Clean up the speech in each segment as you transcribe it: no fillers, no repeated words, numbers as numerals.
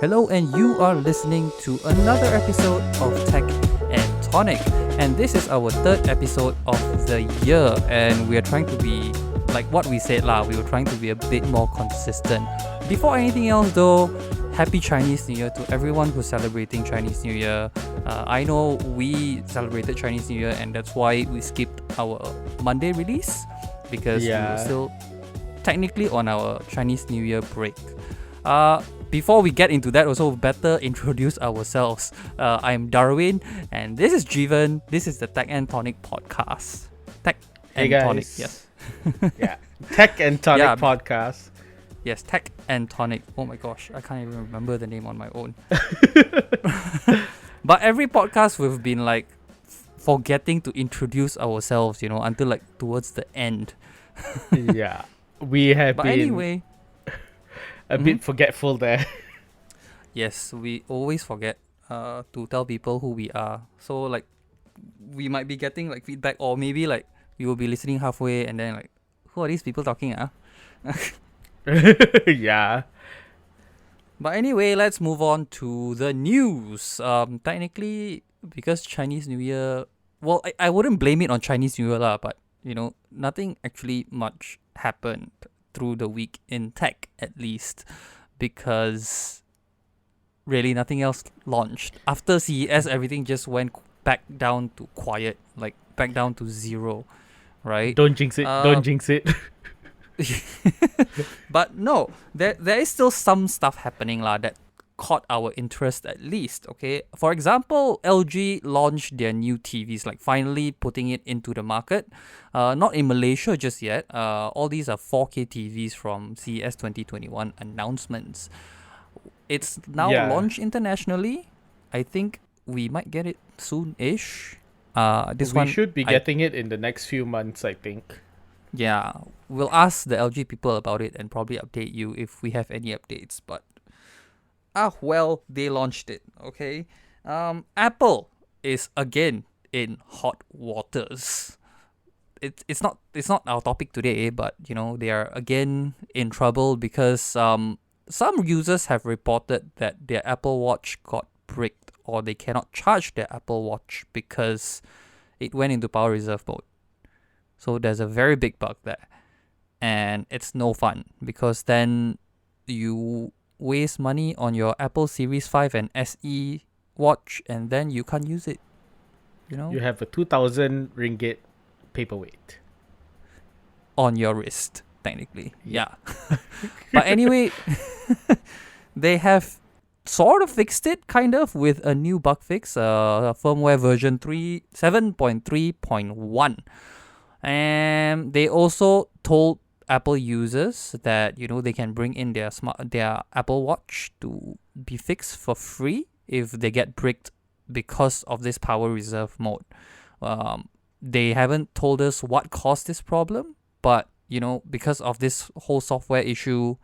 Hello, and you are listening to another episode of Tech and Tonic. And this is our third episode of the year, and we are trying to be, like what we said we were trying to be a bit more consistent. Before anything else though, Happy Chinese New Year to everyone who's celebrating Chinese New Year. I know we celebrated Chinese New Year, and that's why we skipped our Monday release, because we were still technically on our Chinese New Year break. Before we get into that, also better introduce ourselves. I'm Darwin, and this is Jeevan. This is the Tech and Tonic podcast. Tech and Tonic, yes. Yeah, Tech and Tonic podcast. Yes, Tech and Tonic. Oh my gosh, I can't even remember the name on my own. But every podcast we've been like forgetting to introduce ourselves, until like towards the end. Yeah, we have but been anyway, a bit forgetful there. Yes, we always forget to tell people who we are. So like we might be getting like feedback, or maybe like we will be listening halfway and then like, who are these people talking? Yeah. But anyway, let's move on to the news. Technically, because Chinese New Year, well, I wouldn't blame it on Chinese New Year lah, but nothing actually much happened through the week in tech, at least, because really nothing else launched. After CES, everything just went back down to quiet, like back down to zero, right? Don't jinx it. Don't jinx it. But no, there is still some stuff happening that caught our interest, at least. Okay, for example, LG launched their new TVs, like finally putting it into the market. Not in Malaysia just yet. All these are 4K TVs from CES 2021 announcements. It's now launched internationally. I think we might get it soon-ish. We should be getting it in the next few months, I think. Yeah, we'll ask the LG people about it and probably update you if we have any updates. But they launched it. Okay, Apple is again in hot waters. It's not our topic today, but they are again in trouble because some users have reported that their Apple Watch got bricked, or they cannot charge their Apple Watch because it went into power reserve mode. So there's a very big bug there, and it's no fun because then you waste money on your Apple Series 5 and SE watch, and then you can't use it. You have a 2,000 ringgit paperweight on your wrist, technically. Yeah. But anyway, they have sort of fixed it, kind of, with a new bug fix, firmware version 7.3.1. And they also told Apple users that they can bring in their Apple Watch to be fixed for free if they get bricked because of this power reserve mode. They haven't told us what caused this problem, but because of this whole software issue,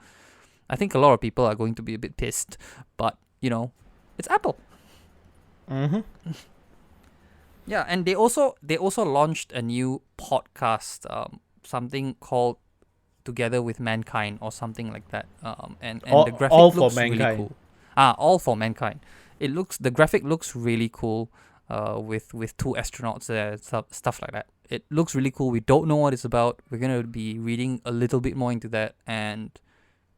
I think a lot of people are going to be a bit pissed. But it's Apple. Mm-hmm. Yeah, and they also launched a new podcast, something called Together with Mankind or something like that. And the graphic looks really cool. All for Mankind. The graphic looks really cool. With two astronauts there, stuff like that. It looks really cool. We don't know what it's about. We're gonna be reading a little bit more into that and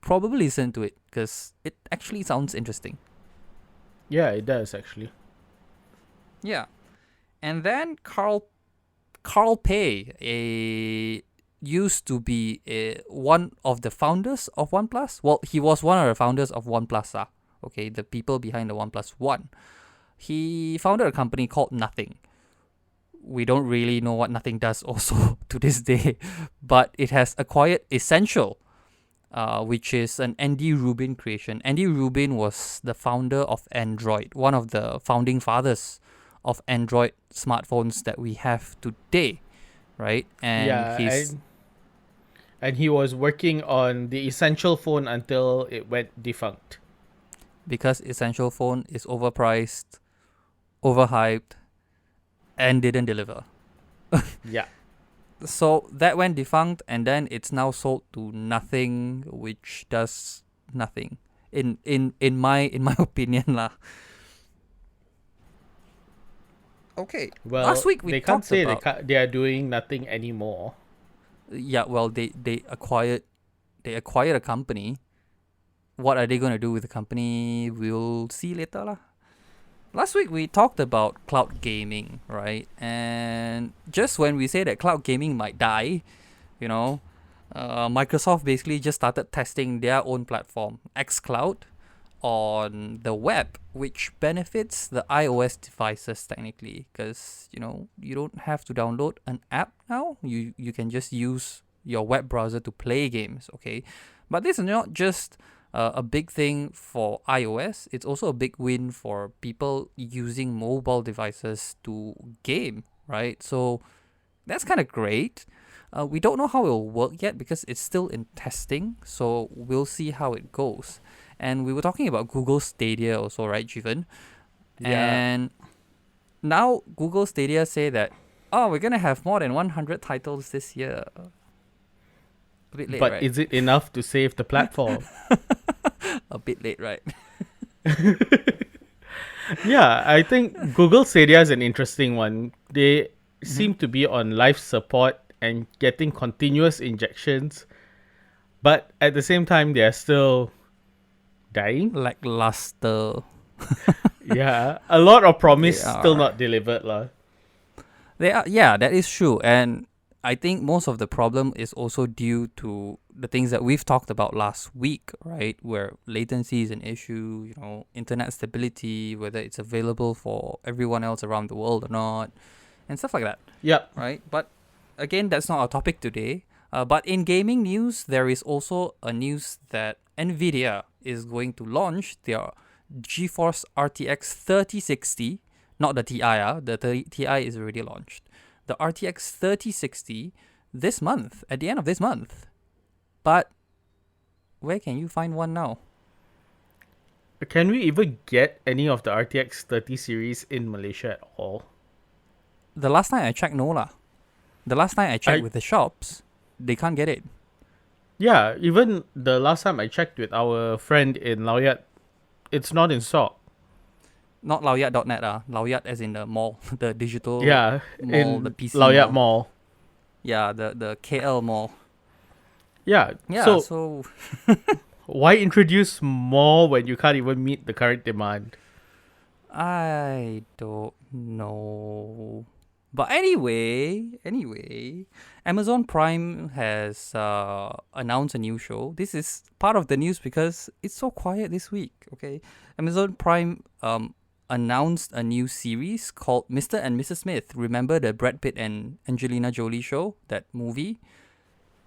probably listen to it because it actually sounds interesting. Yeah, it does actually. Yeah. And then Carl Pei, used to be one of the founders of OnePlus. Well, he was one of the founders of OnePlus. Okay, the people behind the OnePlus One. He founded a company called Nothing. We don't really know what Nothing does also to this day, but it has acquired Essential, which is an Andy Rubin creation. Andy Rubin was the founder of Android, one of the founding fathers of Android smartphones that we have today, right? And and he was working on the Essential phone until it went defunct. Because Essential phone is overpriced, overhyped, and didn't deliver. Yeah. So that went defunct, and then it's now sold to Nothing, which does nothing. in my opinion lah. Okay. Well, Last week we they can't talked say about they are doing nothing anymore. yeah. Well, they acquired a company. What are they gonna do with the company? We'll see later lah. Last week we talked about cloud gaming, right? And just when we say that cloud gaming might die, you know, Microsoft basically just started testing their own platform, xCloud, on the web, which benefits the iOS devices technically, because you don't have to download an app now. You can just use your web browser to play games. Okay, but this is not just a big thing for iOS. It's also a big win for people using mobile devices to game, right? So that's kind of great. We don't know how it will work yet because it's still in testing. So we'll see how it goes. And we were talking about Google Stadia also, right, Jeevan? Yeah. And now Google Stadia say that, oh, we're going to have more than 100 titles this year. A bit late, But right? is it enough to save the platform? A bit late, right? Yeah, I think Google Stadia is an interesting one. They seem to be on life support and getting continuous injections, but at the same time, they are still dying. Lackluster. Yeah, a lot of promise They still are. not delivered, lah. They are, yeah, that is true. And I think most of the problem is also due to the things that we've talked about last week, right? Where latency is an issue, internet stability, whether it's available for everyone else around the world or not, and stuff like that, Yep. right? But again, that's not our topic today. But in gaming news, there is also a news that Nvidia is going to launch their GeForce RTX 3060, not the TI, the TI is already launched. The RTX 3060 this month, at the end of this month. But where can you find one now? Can we even get any of the RTX 30 series in Malaysia at all? The last time I checked, no lah. The last time I checked with the shops, they can't get it. Yeah, even the last time I checked with our friend in Laoyat, it's not in stock. Not laoyat.net Laoyat as in the mall, the digital Yeah, mall, in the PC Laoyat mall. Mall. Yeah, the KL mall. Yeah, Yeah, so why introduce more when you can't even meet the current demand? I don't know. But anyway, Amazon Prime has announced a new show. This is part of the news because it's so quiet this week, okay? Amazon Prime announced a new series called Mr. and Mrs. Smith. Remember the Brad Pitt and Angelina Jolie show, that movie?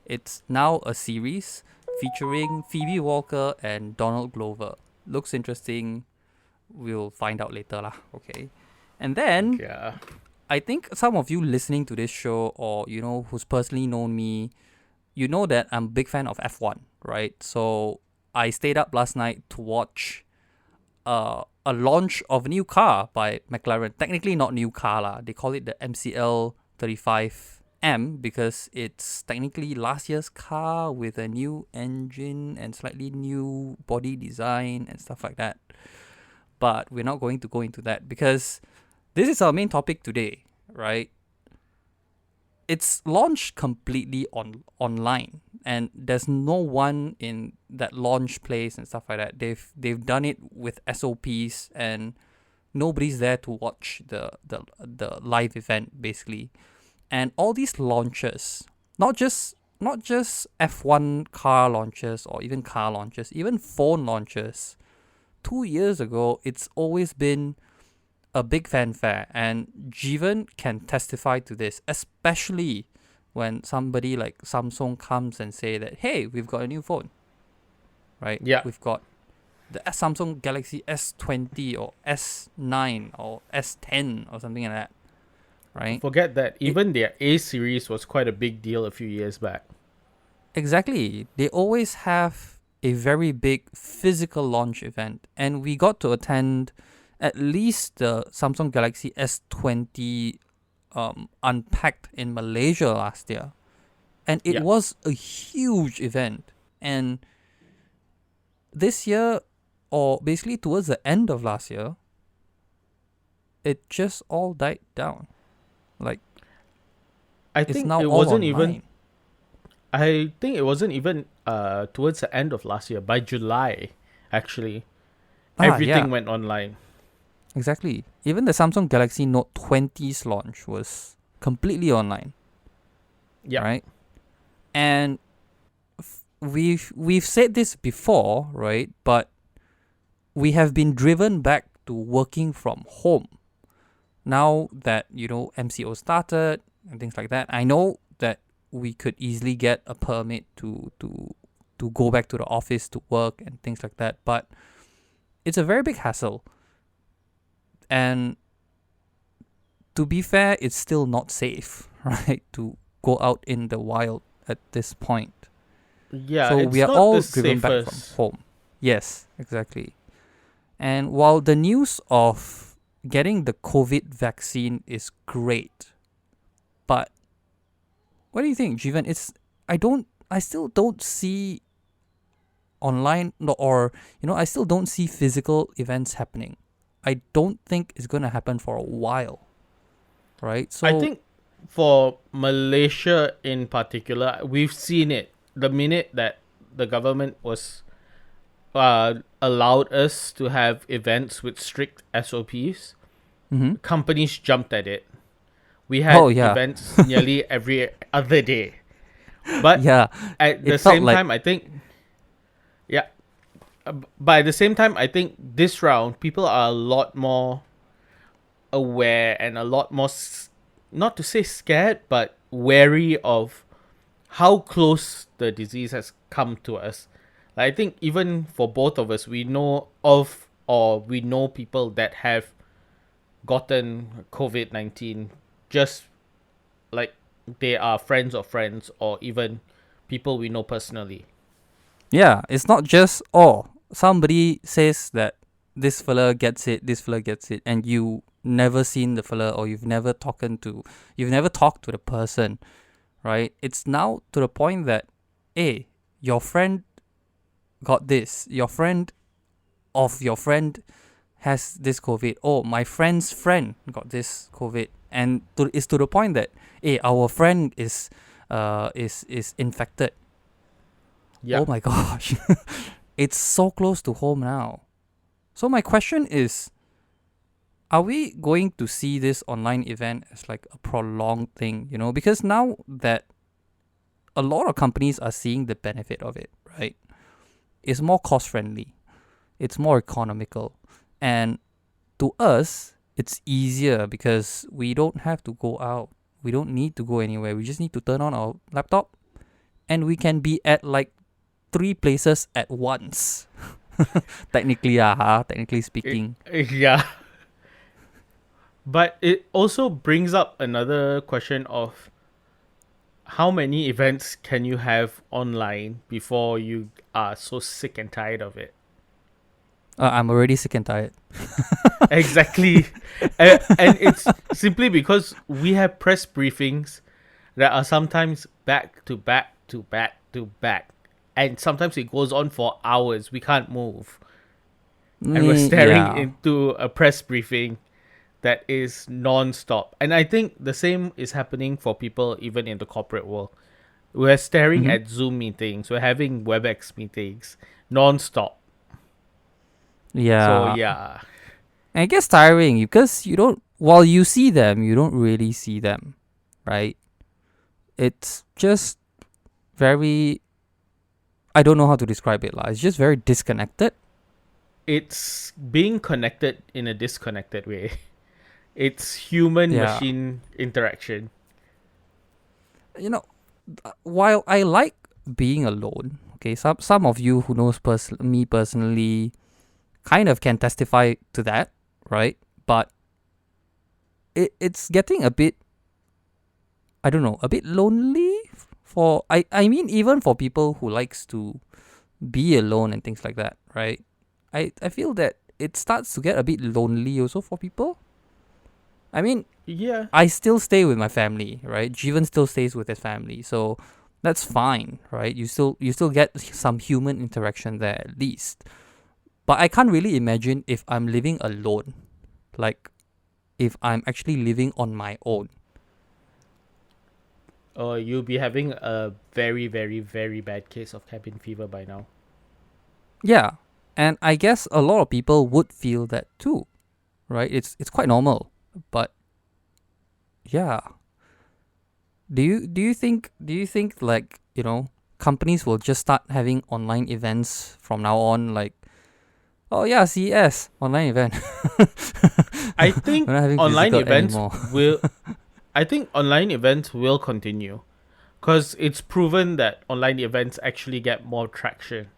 It's now a series featuring Phoebe Walker and Donald Glover. Looks interesting. We'll find out later lah, okay? And then Yeah. I think some of you listening to this show, or who's personally known me, you know that I'm a big fan of F1, right? So I stayed up last night to watch a launch of a new car by McLaren. Technically not new car lah. They call it the MCL 35M because it's technically last year's car with a new engine and slightly new body design and stuff like that. But we're not going to go into that because this is our main topic today, right? It's launched completely online, and there's no one in that launch place and stuff like that. They've done it with SOPs, and nobody's there to watch the live event basically. And all these launches, not just F1 car launches or even car launches, even phone launches. 2 years ago, it's always been a big fanfare, and Jeevan can testify to this, especially when somebody like Samsung comes and say that, hey, we've got a new phone, right? Yeah. We've got the Samsung Galaxy S20 or S9 or S10 or something like that, right? Forget that. Even their A series was quite a big deal a few years back. Exactly. They always have a very big physical launch event, and we got to attend at least the Samsung Galaxy S20 unpacked in Malaysia last year, and it was a huge event. And this year or basically towards the end of last year, it just all died down. Like, I it's think now it all wasn't even. online. I think it wasn't even towards the end of last year. By July, actually, Yeah, everything went online. exactly. Even the Samsung Galaxy Note 20's launch was completely online, Yeah. right? And we've said this before, right? But we have been driven back to working from home. Now that, MCO started and things like that, I know that we could easily get a permit to go back to the office to work and things like that, but it's a very big hassle. And to be fair, it's still not safe, right? To go out in the wild at this point. Yeah, So we it's are not all the driven back from safest. home. Yes, exactly. And while the news of getting the COVID vaccine is great, but what do you think, Jeevan? I still don't see online or, I still don't see physical events happening. I don't think it's going to happen for a while, right? I So, think for Malaysia in particular, we've seen it. The minute that the government was allowed us to have events with strict SOPs, mm-hmm. companies jumped at it. We Oh, had yeah. events nearly every other day. But Yeah, at the it felt same like, time, I think, yeah, but at the same time, I think this round, people are a lot more aware and a lot more, not to say scared, but wary of how close the disease has come to us. Like, I think even for both of us, we know of or we know people that have gotten COVID-19, just like they are friends of friends or even people we know personally. yeah, it's not just, somebody says that this fella gets it, and you never seen the fella, or you've never talked to the person, right? It's now to the point that, hey, your friend got this, your friend of your friend has this COVID. Oh, my friend's friend got this COVID, and it's to the point that, hey, our friend is infected. Yeah. Oh my gosh, it's so close to home now. So my question is, are we going to see this online event as like a prolonged thing? Because now that a lot of companies are seeing the benefit of it, right? It's more cost friendly, it's more economical, and to us, it's easier because we don't have to go out. We don't need to go anywhere. We just need to turn on our laptop and we can be at like 3 places at once. Technically speaking. Yeah. But it also brings up another question of how many events can you have online before you are so sick and tired of it? I'm already sick and tired. Exactly. And it's simply because we have press briefings that are sometimes back to back to back to back. And sometimes it goes on for hours. We can't move. And we're staring Yeah. into a press briefing that is non-stop. And I think the same is happening for people even in the corporate world. We're staring Mm-hmm. at Zoom meetings. We're having WebEx meetings non-stop. So Yeah. yeah. And it gets tiring because while you see them, you don't really see them, right? It's just very, I don't know how to describe it. It's just very disconnected. It's being connected in a disconnected way. It's human Yeah. machine interaction. You know, while I like being alone, okay, some of you who knows me personally kind of can testify to that, right? But it's getting a bit, I don't know, a bit lonely for I mean even for people who likes to be alone and things like that, right? I feel that it starts to get a bit lonely also for people. I mean, Yeah. I still stay with my family, right? Jeevan still stays with his family, so that's fine, right? You still get some human interaction there at least. But I can't really imagine if I'm living alone, like if I'm actually living on my own. Or you'll be having a very, very, very bad case of cabin fever by now. Yeah, and I guess a lot of people would feel that too, right? It's quite normal. But yeah, do you think like, companies will just start having online events from now on, like, oh yeah, CES online event. I think We're not having online physical events anymore. will. I think online events will continue, because it's proven that online events actually get more traction.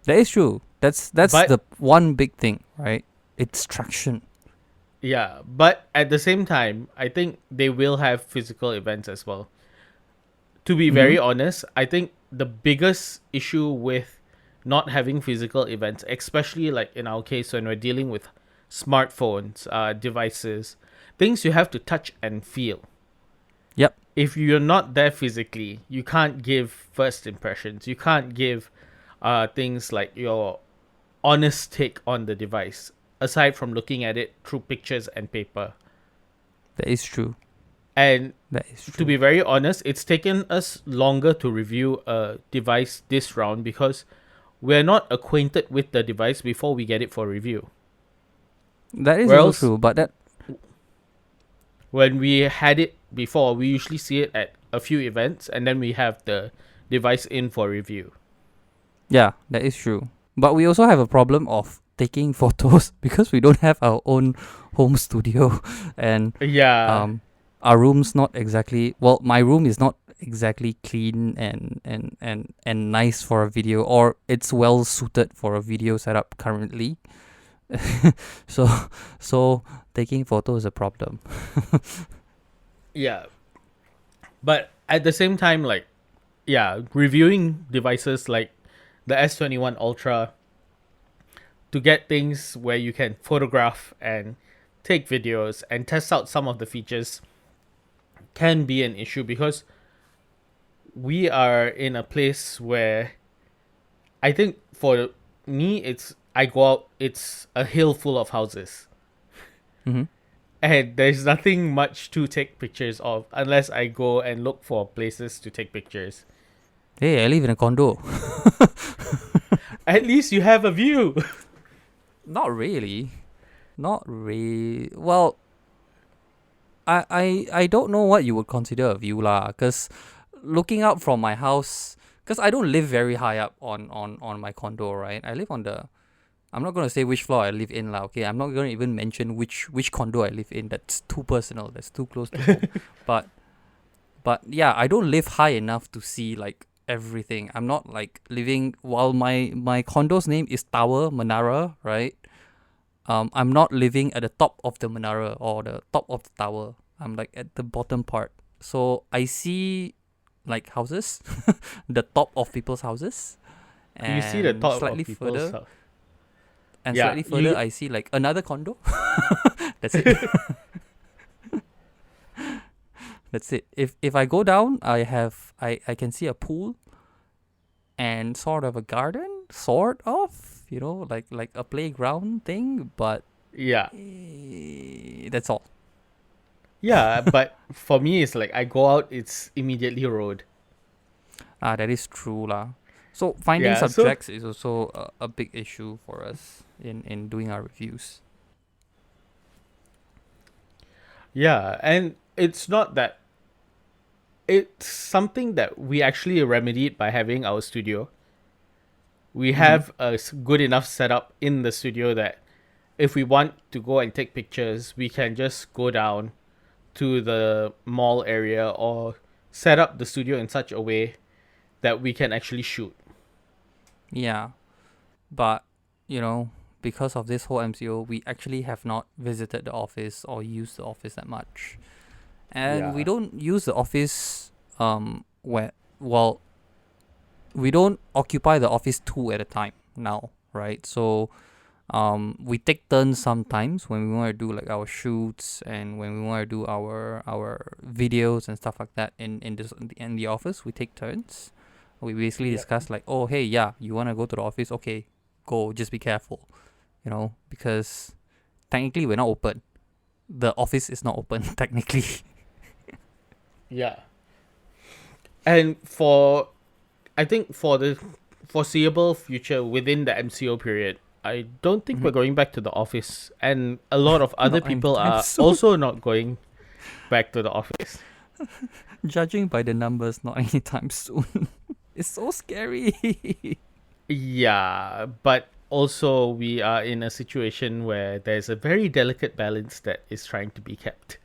That is true. That's But the one big thing, right? It's traction. yeah, but at the same time, I think they will have physical events as well. To be Mm-hmm. very honest, I think the biggest issue with not having physical events, especially like in our case when we're dealing with smartphones, devices, things you have to touch and feel. Yep. If you're not there physically, you can't give first impressions. You can't give things like your honest take on the device, aside from looking at it through pictures and paper. That is true. And That is to true. be very honest, it's taken us longer to review a device this round because we're not acquainted with the device before we get it for review. That is also Whereas true. But that when we had it before, we usually see it at a few events and then we have the device in for review. Yeah, that is true. But we also have a problem of taking photos because we don't have our own home studio, and Yeah. our room's not exactly, well, my room is not exactly clean and nice for a video, or it's well suited for a video setup currently. so so taking photos is a problem. Yeah. But at the same time, like, yeah, reviewing devices like the S21 Ultra to get things where you can photograph and take videos and test out some of the features can be an issue because we are in a place where I think for me I go out, it's a hill full of houses. Mm-hmm. And there's nothing much to take pictures of unless I go and look for places to take pictures. Hey, I live in a condo. At least you have a view. Not really. Not really. Well, I don't know what you would consider a view lah. Cause looking out from my house, cause I don't live very high up on my condo, right? I live on the. I'm not gonna say which floor I live in lah. Okay, I'm not gonna even mention which condo I live in. That's too personal. That's too close to home. But yeah, I don't live high enough to see like everything. I'm not like living, while my condo's name is Tower Menara, right? I'm not living at the top of the menara or the top of the tower. I'm like at the bottom part. So I see like houses, the top of people's houses, You see the and top slightly of people's further, house. and Yeah, slightly further, you- I see like another condo. That's it. That's it. If I go down, I can see a pool and sort of a garden, sort of, like a playground thing, but Yeah. that's all. Yeah, but for me, it's like I go out, it's immediately road. That is true lah. So finding Yeah, so subjects is also a big issue for us in doing our reviews. yeah, and it's not that it's something that we actually remedied by having our studio. We Mm-hmm. have a good enough setup in the studio that if we want to go and take pictures, we can just go down to the mall area or set up the studio in such a way that we can actually shoot. Yeah, but because of this whole MCO, we actually have not visited the office or used the office that much, and we Yeah. don't use the office where well we don't occupy the office two at a time now, right? So we take turns sometimes when we want to do like our shoots and when we want to do our videos and stuff like that in the office. We take turns. We basically Yep. discuss like, oh hey, yeah, you want to go to the office, okay, go, just be careful, because technically we're not open. The office is not open technically. Yeah. And I think for the foreseeable future within the MCO period, I don't think we're going back to the office. And a lot of other Not people anytime are soon. also not going back to the office. Judging by the numbers, not anytime soon. It's so scary. Yeah, but also we are in a situation where there's a very delicate balance that is trying to be kept.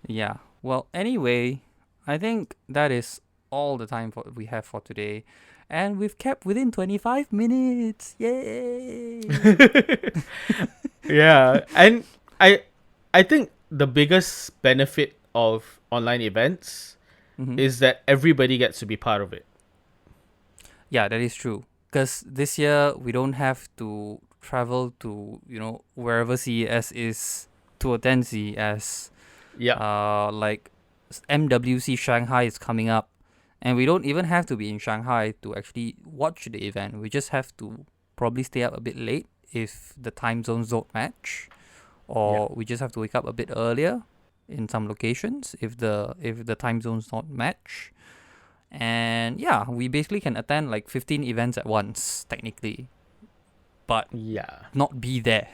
Yeah. Well, anyway, I think that is all the time we have for today. And we've kept within 25 minutes. Yay! Yeah, and I think the biggest benefit of online events Mhm. is that everybody gets to be part of it. Yeah, that is true. Because this year we don't have to travel to, wherever CES is to attend CES. Yeah. Like MWC Shanghai is coming up, and we don't even have to be in Shanghai to actually watch the event. We just have to probably stay up a bit late if the time zones don't match, or we just have to wake up a bit earlier in some locations if the time zones don't match. And yeah, we basically can attend like 15 events at once technically, but Yeah. not be there.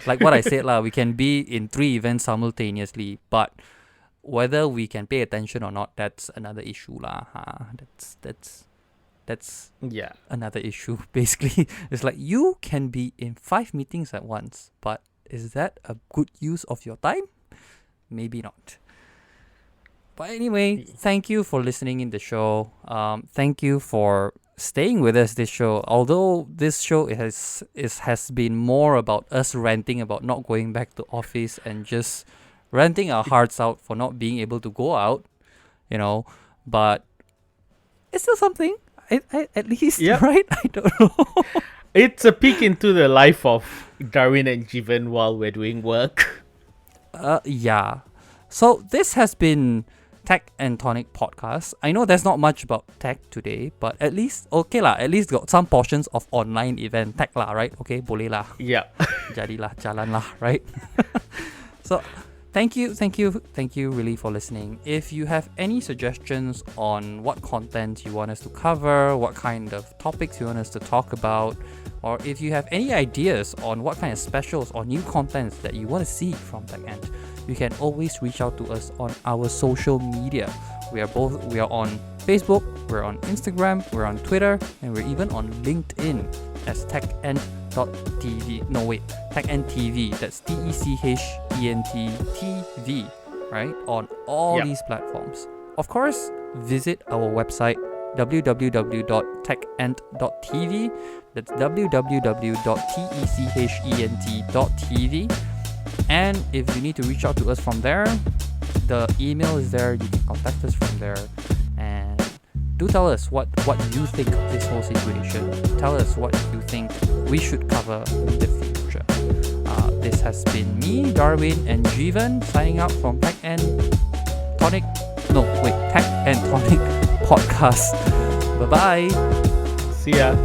Like what I said lah, we can be in 3 events simultaneously, but whether we can pay attention or not, that's another issue lah. That's Yeah. another issue. Basically, it's like you can be in 5 meetings at once, but is that a good use of your time? Maybe not. But anyway, thank you for listening in the show. Thank you for staying with us this show. Although this show has been more about us ranting about not going back to office and just ranting our hearts out for not being able to go out, but it's still something. At least, Yep. right? I don't know. It's a peek into the life of Darwin and Jeevan while we're doing work. Yeah. So this has been Tech and Tonic podcast. I know there's not much about tech today, but at least got some portions of online event tech lah, right? Okay, boleh lah. Yeah. Jadilah, jalan lah, right? So, thank you really for listening. If you have any suggestions on what content you want us to cover, what kind of topics you want us to talk about, or if you have any ideas on what kind of specials or new contents that you want to see from TechEnt, you can always reach out to us on our social media. We are on Facebook, we're on Instagram, we're on Twitter, and we're even on LinkedIn as TechEnt.tv. No wait, TechEnt TV. That's TechEnt TV, right? On all these platforms. Of course, visit our website www.techent.tv. That's www.techent.tv. And if you need to reach out to us from there, the email is there. You can contact us from there. And do tell us what you think of this whole situation. Tell us what you think we should cover in the future. This has been me, Darwin and Jeevan, signing out from Tech and Tonic podcast. Bye-bye. See ya.